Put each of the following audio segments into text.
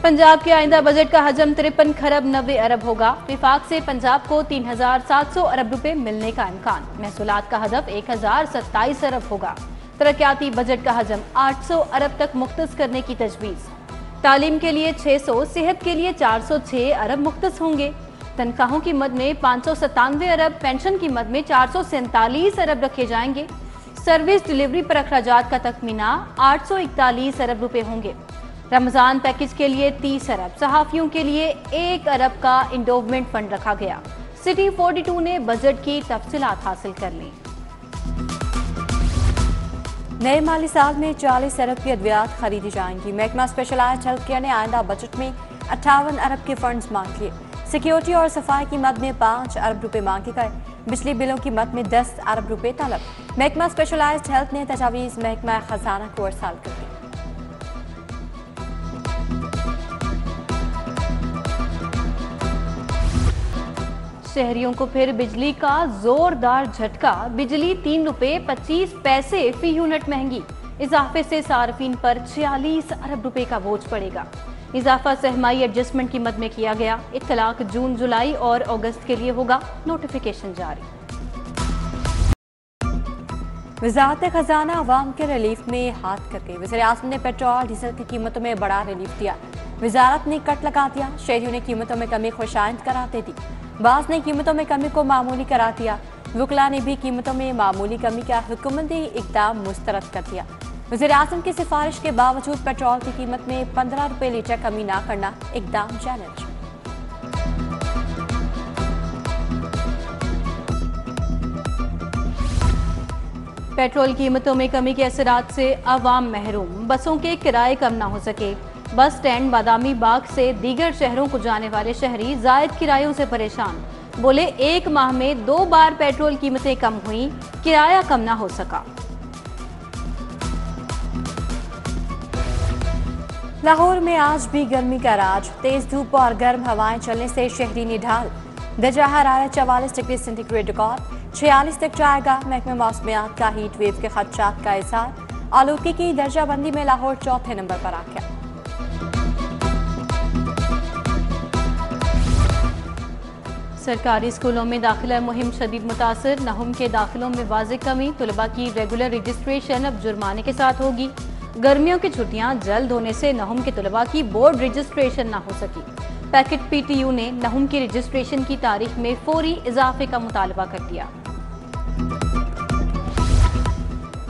पंजाब के आइंदा बजट का हजम 53 खरब 90 अरब होगा। विफाक से पंजाब को 3700 अरब रुपए मिलने का इम्कान। महसूलात का हदफ 1027 अरब होगा। तरक्याती बजट का हजम 800 अरब तक मुख्तस करने की तजवीज़। तालीम के लिए 600, सेहत के लिए 406 अरब मुख्तस होंगे। तनख्वाहों की मद में 597 अरब, पेंशन की मद में 447 अरब रखे जाएंगे। सर्विस डिलीवरी पर अखराजात का तखमीना 841 अरब रुपए होंगे। रमजान पैकेज के लिए 30 अरब, सहाफियों के लिए 1 अरब का इंडोवमेंट फंड रखा गया। सिटी 42 ने बजट की तफसीलात हासिल कर ली। नए माली साल में 40 अरब की अद्वियात खरीदी जाएंगी। महकमा स्पेशलाइज्ड हेल्थ केयर ने आइंदा बजट में 58 अरब के फंड्स मांग लिए। सिक्योरिटी और सफाई की मद में 5 अरब रुपए मांगे गए। बिजली बिलों की मद में 10 अरब रुपए तलब। महकमा स्पेशलाइज्ड हेल्थ ने तजावीज़ महकमा खजाना को अरसाल कर दी। शहरियों को फिर बिजली का जोरदार झटका। बिजली 3 रुपए 25 पैसे फी यूनिट महंगी। इजाफे से सार्फिन पर 46 अरब रुपए का बोझ पड़ेगा। इजाफा सहमाई एडजस्टमेंट की मद में किया गया। इत्तलाक जून, जुलाई और अगस्त के लिए होगा। नोटिफिकेशन जारी। वज़ारत खजाना अवाम के रिलीफ में हाथ कर गई। वज़ीर-ए-आज़म ने पेट्रोल डीजल की कीमतों में बड़ा रिलीफ दिया। वजारत ने कट लगा दिया। शहरियों ने कीमतों में कमी खुशाइंद करार दे दी। बास ने कीमतों में कमी को मामूली करार दिया। वकला ने भी कीमतों में मामूली कमी का हुकूमती इक़दाम मुस्तरद कर दिया। वज़ीर-ए-आज़म की सिफारिश के बावजूद पेट्रोल की कीमत में 15 रुपए लीटर कमी ना करना इक़दाम चैलेंज। पेट्रोल कीमतों में कमी के असरात से अवाम महरूम। बसों के किराए कम ना हो सके। बस स्टैंड बादामी बाग से दीगर शहरों को जाने वाले शहरी जायद किरायों से परेशान। बोले 1 माह में 2 बार पेट्रोल कीमतें कम हुई, किराया कम ना हो सका। लाहौर में आज भी गर्मी का राज। तेज धूप और गर्म हवाएं चलने से शहरी निढाल। दर्जा हरारत 44 डिग्री सेंटीग्रेड रिकॉर्ड 46 तक जाएगा। महकमे मौसमियात का हीट वेव के खदशात का इज़हार। आलूगी की दर्जा बंदी में लाहौर चौथे नंबर पर आ गया। सरकारी स्कूलों में दाखिला मुहिम शदीद मुतासर। नहुम के दाखिलों में वाज़ेह कमी। तलबा की रेगुलर रजिस्ट्रेशन अब जुर्माने के साथ होगी। गर्मियों की छुट्टियां जल्द होने से नहुम के तलबा की बोर्ड रजिस्ट्रेशन ना हो सकी। पैकेट PTU ने नहुम की रजिस्ट्रेशन की तारीख में फौरी इजाफे का मुतालबा कर दिया।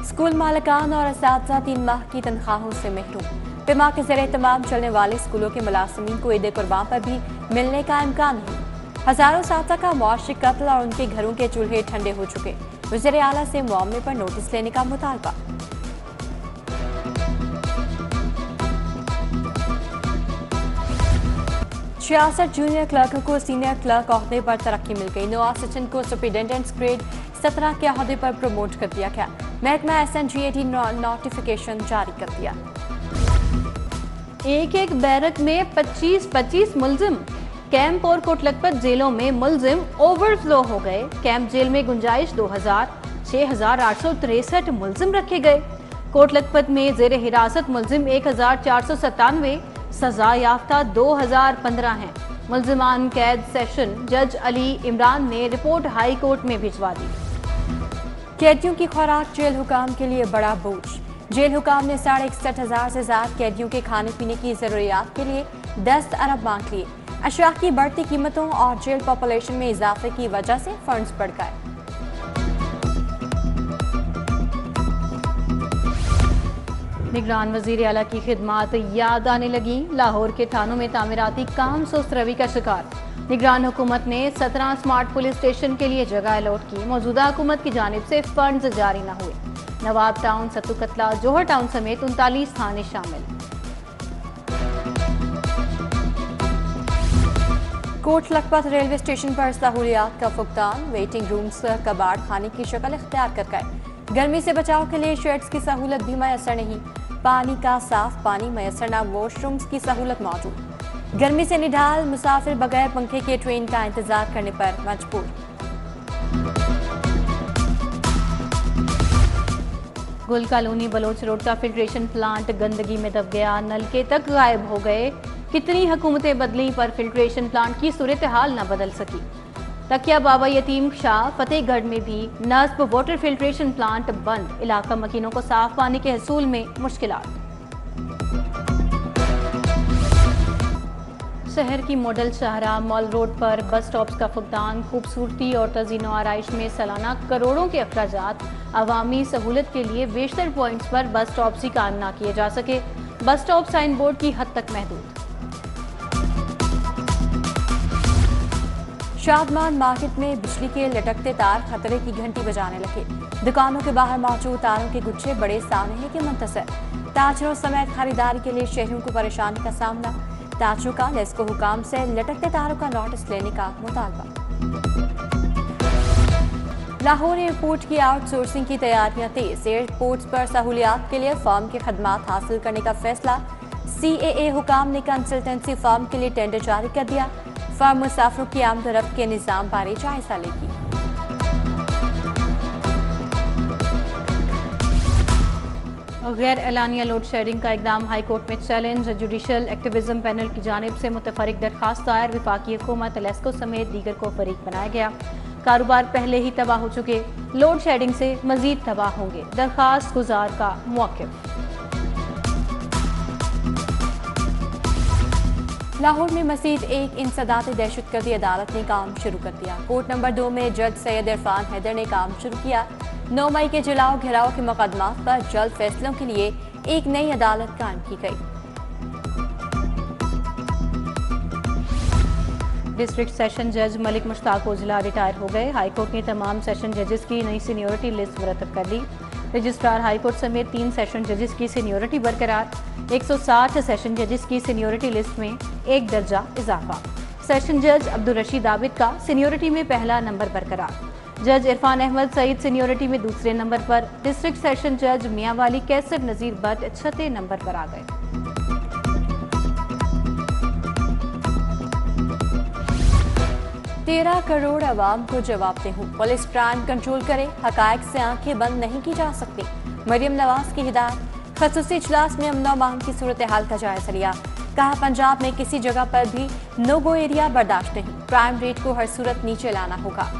स्कूल मालिकान और असातिज़ा 3 माह की तनख्वाहों से महरूम। पिमा के ज़रिए तमाम चलने वाले स्कूलों के मुलाज़िमीन को ईद कुर्बान पर भी मिलने का इम्कान है। हजारों साथी का मुआशी कत्ल और उनके घरों के चूल्हे ठंडे हो चुके। वज़ीर आला से मामले पर नोटिस लेने का मुतालबा। छियासठ जूनियर क्लर्कों को सीनियर क्लर्क ओहदे पर तरक्की मिल गई। 9 असिस्टेंट को सुपरिटेंडेंट ग्रेड 17 के ओहदे पर प्रमोट कर दिया गया। महकमा SNGAT नोटिफिकेशन जारी कर दिया। एक बैरक में 25-25 मुलजिम। कैंप और कोटलखपत जेलों में मुलजिम ओवरफ्लो हो गए। कैंप जेल में गुंजाइश 2000, 6863 मुलजिम रखे गए। कोटलखपत में जेर हिरासत मुलजिम 1497, सजा याफ्ता 2015 हैं। मुलजिमान कैद सेशन जज अली इमरान ने रिपोर्ट हाई कोर्ट में भिजवा दी। कैदियों की खुराक जेल हुकाम के लिए बड़ा बोझ। जेल हुकाम ने 61,500 से ज्यादा कैदियों के खाने पीने की जरूरियात के लिए 10 अरब मांग लिए। अशिया की बढ़ती कीमतों और जेल पॉपुलेशन में इजाफे की वजह से फंड्स बढ़ गए। निगरान वजीर आला की खिदमात याद आने लगी। लाहौर के थानों में तामीराती काम सुस्त रवि का शिकार। निगरान हुकूमत ने 17 स्मार्ट पुलिस स्टेशन के लिए जगह अलॉट की। मौजूदा हुकूमत की जानिब से फंड्स जारी न हुए। नवाब टाउन, सत्तू कतला, जोहर टाउन समेत 39 थाने शामिल। कोटलखपत रेलवे स्टेशन पर सहूलियात का फुकदान। वेटिंग रूम्स कबाड़ खाने की शक्ल इख्तियार कर गए। गर्मी से बचाव के लिए शेड्स की सहूलत भी मैसर नहीं। पानी का साफ पानी मैसर न, वॉशरूम्स की सहूलत मौजूद। गर्मी से निढाल मुसाफिर बगैर पंखे के ट्रेन का इंतजार करने पर मजबूर। गुल कॉलोनी बलोच रोड का फिल्ट्रेशन प्लांट गंदगी में दब गया। नलके तक गायब हो गए। कितनी हुकूमतें बदली पर फिल्ट्रेशन प्लांट की सूरत हाल न बदल सकी। तकिया बाबा यतीम शाह फतेहगढ़ में भी नस्ब वाटर फिल्ट्रेशन प्लांट बंद, इलाका मकीनों को साफ पानी के हसूल में मुश्किलात। शहर की मॉडल शाहरा मॉल रोड पर बस स्टॉप्स का फुकदान, खूबसूरती और तज़ीनो आराइश में सालाना करोड़ों के अखराजात, अवामी सहूलत के लिए बेशतर पॉइंट्स पर बस स्टॉप्स ही काम ना किए जा सके, बस स्टॉप साइन बोर्ड की हद तक महदूद। शादमान मार्केट में बिजली के लटकते तार खतरे की घंटी बजाने लगे। दुकानों के बाहर मौजूद तारों के गुच्छे बड़े सानहे के मुंतसर। ताजरों समेत खरीदारी के लिए शहरियों को परेशानी का सामना। ताजरों का लेस्को हुकाम से लटकते तारों का नोटिस लेने का मुतालबा। लाहौर एयरपोर्ट की आउटसोर्सिंग की तैयारियां तेज। एयरपोर्ट्स पर सहूलियात के लिए फर्म की खदमात हासिल करने का फैसला। CAA हुकाम ने कंसल्टेंसी फर्म के लिए टेंडर जारी कर दिया। फर्म मुसाफिरों की आमदरफ्त के निज़ाम बारे जायजा लेगी। गैर एलानिया लोड शेडिंग का इकदाम हाई कोर्ट में चैलेंज। जुडिशल एक्टिविज्म पैनल की जानिब से मुतफरिक दरखास्त दायर। विफाकी हुकूमत लेस्को समेत दीगर को फरीक बनाया गया। कारोबार पहले ही तबाह हो चुके, लोड शेडिंग से मजीद तबाह होंगे, दरखास्त गुजार का मौक़िफ़। लाहौर में मजीद एक इंसदात दहशतगर्दी अदालत ने काम शुरू कर दिया। कोर्ट नंबर 2 में जज सैयद इरफान हैदर ने काम शुरू किया। 9 मई के जलाओ घेराव के मुकदमात पर जल्द फैसलों के लिए एक नई अदालत कायम की गई। डिस्ट्रिक्ट सेशन जज मलिक मुश्ताक ओजला रिटायर हो गए। हाईकोर्ट ने तमाम सेशन जजेस की नई सीनियोरिटी लिस्ट मुरतब कर ली। रजिस्ट्रार हाईकोर्ट समेत 3 सेशन जजेस की सीनियोरिटी बरकरार। 160 सेशन जजेस की सीनियोरिटी लिस्ट में 1 दर्जा इजाफा। सेशन जज अब्दुल रशीद आबिद का सीनियोरिटी में पहला नंबर बरकरार। जज इरफान अहमद सईद सीनियोरिटी में दूसरे नंबर पर। डिस्ट्रिक्ट सेशन जज मियां वाली कैसर नजीर भट्ट 6ठे नंबर पर आ गए। 13 करोड़ अवाम को जवाब दे हूँ, पुलिस क्राइम कंट्रोल करे, हकायक से आंखें बंद नहीं की जा सकती। मरियम नवाज की हिदायत। खसूसी इजलास में अमन अमान की सूरत हाल का जायजा लिया। कहा पंजाब में किसी जगह पर भी नो गो एरिया बर्दाश्त नहीं, क्राइम रेट को हर सूरत नीचे लाना होगा।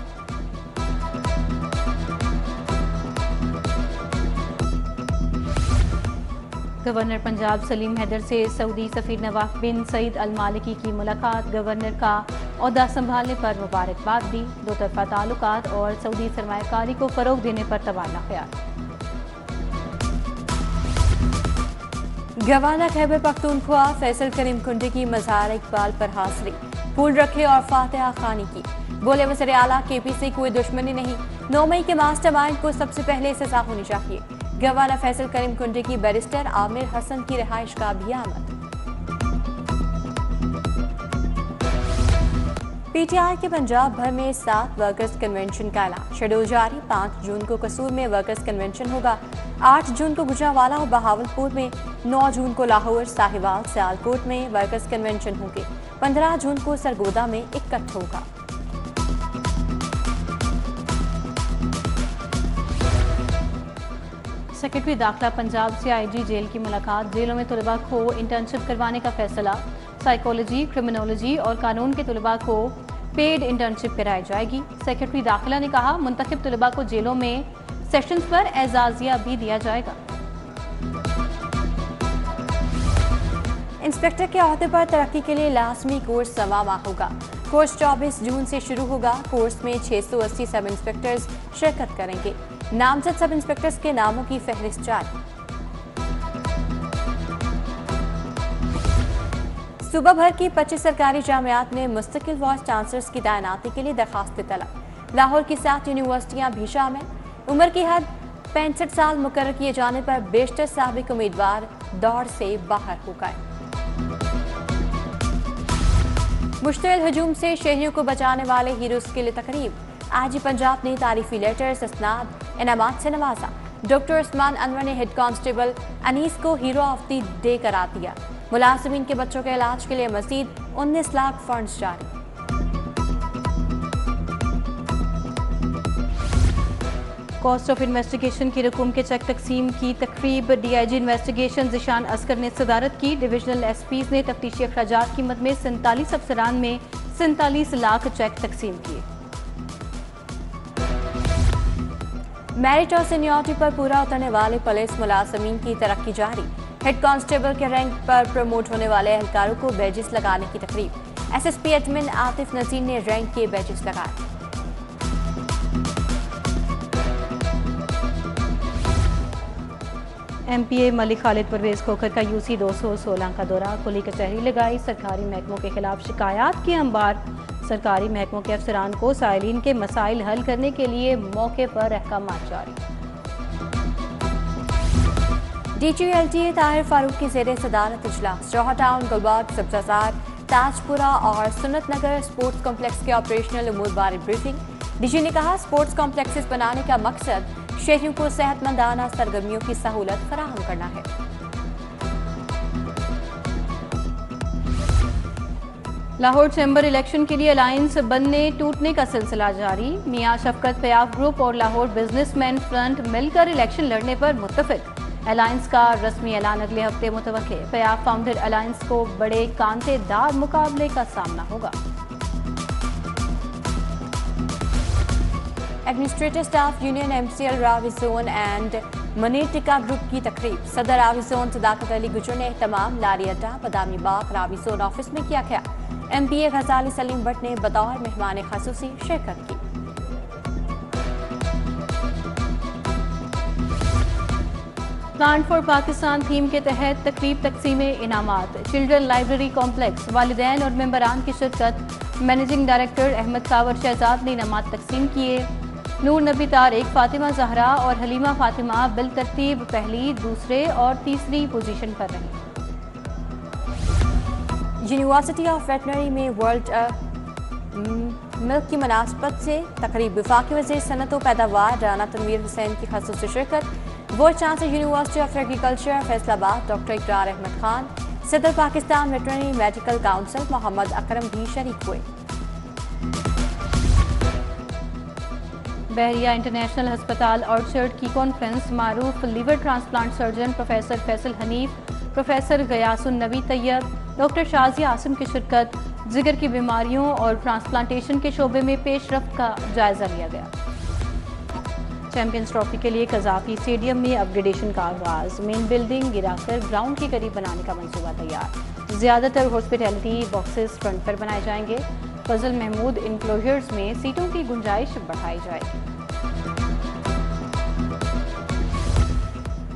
गवर्नर पंजाब सलीम हैदर से सऊदी सफीर नवाफ बिन सईद अल मालिकी की मुलाकात। गवर्नर का ओहदा संभालने पर मुबारकबाद दी। दो तरफा ताल्लुकात और सऊदी सरमायाकारी को फरोग देने पर तबादला ख्याल। गवर्नर खैबर पख्तूनख्वा फैसल करीम कुंडी की मज़ार इकबाल पर हाजिरी, फूल रखे और फातिहा खानी की। बोले वज़ीर आला KP से कोई दुश्मनी नहीं, 9 मई के मास्टरमाइंड को सबसे पहले सजा होनी चाहिए। गवर्नर फैसल करीम कुंडी की बैरिस्टर आमिर हसन की रिहाइश का भी आमद। PTI के पंजाब भर में 7 वर्कर्स कन्वेंशन का ऐलान। शेड्यूल जारी। 5 जून को कसूर में वर्कर्स कन्वेंशन होगा। 8 जून को गुजरांवाला और बहावलपुर में। 9 जून को लाहौर, साहिवाल, सियालकोट में वर्कर्स कन्वेंशन होंगे। 15 जून को सरगोदा में इकट्ठ होगा। सेक्रेटरी दाखिला पंजाब से IG जेल की मुलाकात। जेलों में तलबा को इंटर्नशिप करवाने का फैसला। साइकोलॉजी, क्रिमिनोलॉजी और कानून के तलबा को पेड इंटर्नशिप कराई जाएगी। सेक्रेटरी दाखिला ने कहा मुंतखब तलबा को जेलों में सेशंस पर एजाजिया भी दिया जाएगा। इंस्पेक्टर के अहदे पर तरक्की के लिए लाजमी कोर्स समामा होगा। कोर्स 24 जून से शुरू होगा। कोर्स में 680 सब इंस्पेक्टर्स शिरकत करेंगे। नामजद सब इंस्पेक्टर्स के नामों की फहरिस्त जारी। सूबा भर की 25 सरकारी जामियात में मुस्तकिल वाइस चांसलर्स की तैनाती के लिए दरखास्त तलब। लाहौर की 7 यूनिवर्सिटियां भी शामिल। उम्र की हद 65 साल मुकर्रर किए जाने पर बेशतर साबिक उम्मीदवार दौड़ से बाहर हो गए। मुश्तइल हजूम से शहरियों को बचाने वाले हीरोज के लिए तकरीब। IG पंजाब ने तारीफी लेटर्स, असनाद, इनामात से नवाजा। डॉक्टर उस्मान अनवर ने हेड कांस्टेबल अनीस को हीरो ऑफ द डे करार दिया। मुलाजिमीन के बच्चों के इलाज के लिए मजीद 19 लाख फंड्स जारी। कॉस्ट ऑफ इन्वेस्टिगेशन की रकूम के चेक तकसीम की तकरीब डीआईजी इन्वेस्टिगेशन ज़िशान असगर ने सदारत की। डिविजनल एसपीज ने तफ्तीशी अखराजात की मद में 47 अफसरान में 47 लाख चेक तकसीम किए। मेरिट और सीनियरिटी पर पूरा उतरने वाले पुलिस मुलाजमीन की तरक्की जारी। हेड कांस्टेबल के रैंक पर प्रमोट होने वाले एहलकारों को बैजेस लगाने की तकरीब। एसएसपी एडमिन आतिफ नजीर ने रैंक के बैजेस लगाए। एमपीए मलिक खालिद परवेज खोखर का यूसी 216 का दौरा। कुली कचहरी लगाई। सरकारी महकमों के खिलाफ शिकायत के अंबार। सरकारी महकमों के अफसरान को साइलिन के मसाइल हल करने के लिए मौके पर अहकामात जारी। डीजीएलटीए ताहिर फारूक की ज़ेरे सदारत इजलास। जौहर टाउन, गुलबाग, सब्जाजार, ताजपुरा और सुन्नत नगर स्पोर्ट्स कॉम्प्लेक्स के ऑपरेशनल उमूर बारे ब्रीफिंग। डीजी ने कहा, स्पोर्ट्स कॉम्प्लेक्सेस बनाने का मकसद शहरियों को सेहतमंदाना सरगर्मियों की सहूलत फराहम करना है। लाहौर चैम्बर इलेक्शन के लिए अलायंस बनने टूटने का सिलसिला जारी। मियां शफकत फयाफ ग्रुप और लाहौर बिजनेसमैन फ्रंट मिलकर इलेक्शन लड़ने पर मुत्तफिक। अलायंस का रस्मी ऐलान अगले हफ्ते मुतवक्के। फयाफ फाउंडेड अलायंस को बड़े कांटेदार मुकाबले का सामना होगा। Administrative staff union MCL Ravi zone and Munir tikka group की तकरीब। सदर रावी जोन सदाकत अली गुजर ने एहतमाम लारी अड्डा बदामी बाग रावी जोन ऑफिस में किया गया। एमपीए गजाली सलीम भट्ट ने बतौर मेहमान खसूसी शिरकत की। प्लान फॉर पाकिस्तान थीम के तहत तकरीब तकसीमे इनामात। Children library complex. वालिदैन और मेंबरान की शिरकत। मैनेजिंग डायरेक्टर अहमद कावर शहजाद ने इनामात तकसीम किए। नूर नबी तारिक, फातिमा जहरा और हलीमा फातिमा बिल तरतीब पहली, दूसरे और तीसरी पोजीशन पर रही। यूनिवर्सिटी ऑफ वेटनरी में वर्ल्ड मिल्क की मुनासबत से तकरीब। वफाकी वज़ीर सनत व पैदावार राना तनवीर हुसैन की खसूसी शिरकत। Vice chancellor university of agriculture Faisalabad doctor Ikrar Ahmad Khan, सदर Pakistan veterinary medical council Mohammad Akram भी शरीक हुए। बहरिया इंटरनेशनल अस्पताल ऑर्चर्ड की कॉन्फ्रेंस। मारूफ liver transplant surgeon professor Faisal Hanif, professor Ghayasun Nabi Tayyab, doctor Shazia Asim की शिरकत। जिगर की बीमारियों और ट्रांसप्लांटेशन के शोबे में पेशरफ्त का जायजा लिया गया। चैंपियंस ट्रॉफी के लिए कजाफी स्टेडियम में अपग्रेडेशन का आगाज। मेन बिल्डिंग गिराकर ग्राउंड के करीब बनाने का मंसूबा तैयार। ज्यादातर हॉस्पिटैलिटी बॉक्सेस फ्रंट पर बनाए जाएंगे। फजल महमूद इनक्लोजर्स में सीटों की गुंजाइश बढ़ाई जाएगी।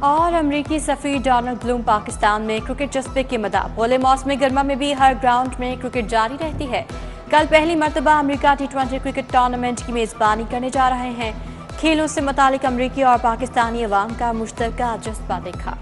और अमरीकी सफीर डोनाल्ड ब्लूम पाकिस्तान में क्रिकेट जज्बे के मदा। पोले मौसम गर्मा में भी हर ग्राउंड में क्रिकेट जारी रहती है। कल पहली मरतबा अमरीका T20 क्रिकेट टूर्नामेंट की मेजबानी करने जा रहे हैं। खेलों से मुतालिक अमरीकी और पाकिस्तानी अवाम का मुश्तरका जज्बा देखा।